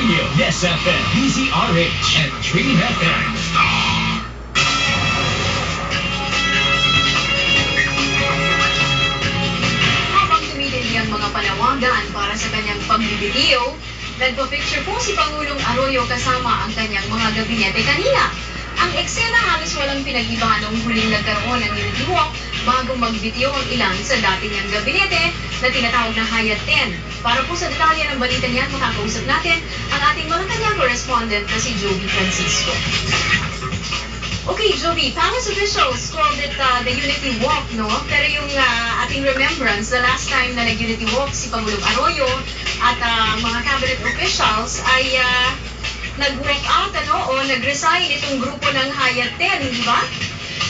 Radio, Yes FM, DZRH, and Dream FM. Habang tumitindi ang mga panawagan para sa kanyang pagbibitiyo, nagpa-picture po si Pangulong Arroyo kasama ang kanyang mga gabinete kanina. Ang eksena halos walang pinag-iba nung huling nagkaroon ng unity walk bago magbitiyo ang ilan sa dating niyang gabinete na tinatawag na Hayat 10. Para po sa detalye ng balita niyan, makakausap natin ang ating Malacanang correspondent na si Jovi Francisco. Okay, Jovi, palace officials called it the Unity Walk, no? Pero yung ating remembrance, the last time na nag-Unity Walk si Pangulong Arroyo at mga cabinet officials ay nag-walk out, o nag-resign itong grupo ng Hayat 10, di ba?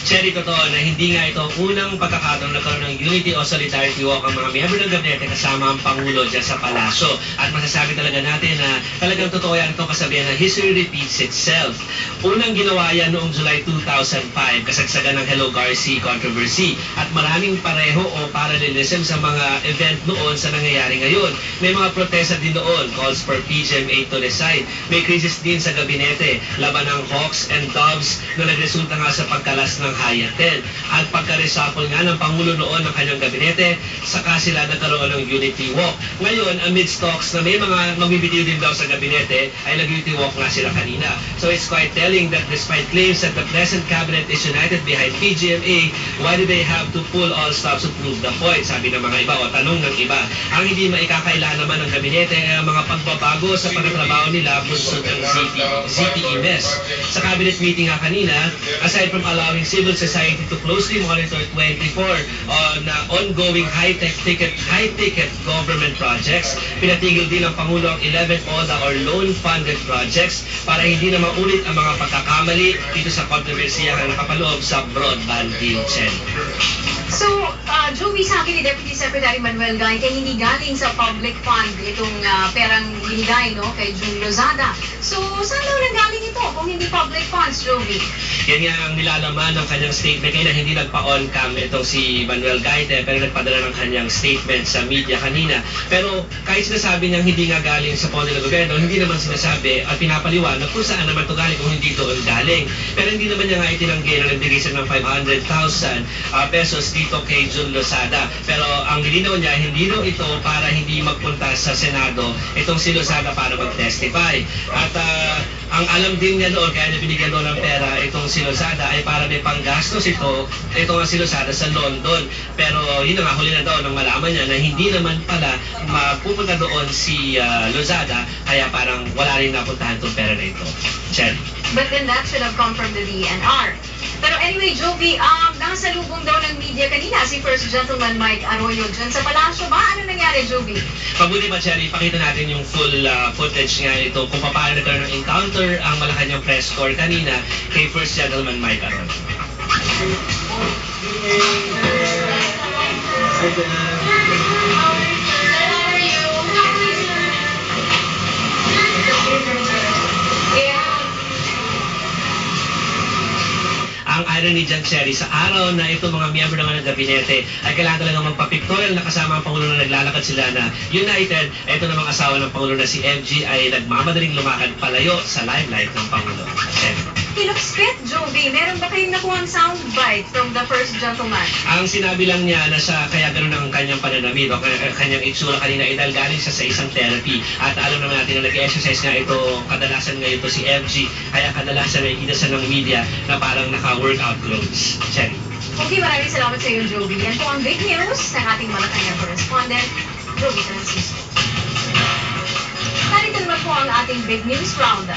Cherry, totoo na hindi nga ito unang pagkakataon nagkaroon ng Unity o Solidarity Walk ang mga miyembro ng gabinete kasama ang Pangulo dyan sa palasyo. At masasabi talaga natin na talagang totoo yan itong kasabihan na history repeats itself. Unang ginawa yan noong July 2005, kasagsagan ng Hello Garci controversy. At maraming pareho o parallelism sa mga event noon sa nangyayari ngayon. May mga protesta din noon, calls for PGMA to resign. May krisis din sa gabinete, laban ng Hawks and Doves na nagresulta nga sa pagkalas ng Hayat 10. At pagka-reshuffle nga ng Pangulo noon ng kanyang gabinete, saka sila nagkaroon ng Unity Walk. Ngayon, amidst talks na may mga magbibitiw din daw sa gabinete, ay nag-Unity Walk nga sila kanina. So it's quite telling that despite claims that the present cabinet is united behind PGMA, why do they have to pull all stops to prove the point? Sabi ng mga iba o tanong ng iba. Ang hindi maikakaila naman ng gabinete ay ang mga pagbabago sa pagtatrabaho nila bunsod ng CTE MES. Sa cabinet meeting nga kanina, aside from allowing civil society to closely monitor 24 on ongoing high-ticket government projects, pinatigil din ng Pangulo ang 11 ODA or loan-funded projects para hindi na maulit ang mga pagkakamali dito sa kontrobersiya na nakapaloob sa broadband deal, Chen. So, Jovi, sa akin ni Deputy Secretary Manuel Gai, kaya hindi galing sa public fund itong perang binigay, no, kay June Lozada. So, saan daw nanggaling ito kung hindi public funds, Jovi? Yan nga ang nilalaman ng kanyang statement. Kaya na hindi nagpa-on cam itong si Manuel Gaite, pero nagpadala ng kanyang statement sa media kanina. Pero kahit sinasabi niyang hindi nga galing sa pondo ng gobyerno, hindi naman sinasabi at pinapaliwanag kung saan naman ito galing kung hindi doon galing. Pero hindi naman niya nga itinanggi na nagdirisan ng 500,000 pesos dito kay June Lozada. Pero ang nilinaw niya, hindi daw ito para hindi magpunta sa Senado itong si Lozada para mag-testify. At ang alam din niya doon, kaya niya binigyan doon ng pera itong si Lozada ay para may panggastos ito nga si Lozada sa London. Pero yun na nga, huli na daw nang malaman niya na hindi naman pala mapupunta doon si Lozada, kaya parang wala rin napuntahan itong pera na ito. Chen. But then that should have come from the DNR. Pero anyway, Jovi, nasa lubong daw ng media kanina si First Gentleman Mike Arroyo dyan sa palasyo ba? Ano nangyari, Jovi? Pabuti pa, Cherry, pakita natin yung full footage nga ito kung paano nagkaroon ng encounter ang Malacanang press corps kanina kay First Gentleman Mike Arroyo. Ang irony dyan, Cherry, sa araw na ito mga miyembro ng gabinete ay kailangan talaga magpa-pictorial na kasama ang Pangulo na naglalakad sila na united. Ito namang asawa ng Pangulo na si MG ay nagmamadaling lumakad palayo sa limelight ng Pangulo. He looks fit, Jovi. Meron ba kayong nakuha soundbite from the First Gentleman? Ang sinabi lang niya na siya kaya ganun ang kanyang pananamit o kanyang itsura kanina ay dahil galing siya sa isang therapy. At alam naman natin na nag-exercise nga ito, kadalasan ngayon ito si MG. Kaya kadalasan ay kita sa ng media na parang naka-workout clothes. Cherry. Okay, maraming salamat sa iyo, Jovi. Yan po ang big news ng ating Malacanang correspondent, Jovi Francisco. Narito naman po ang ating big news roundup.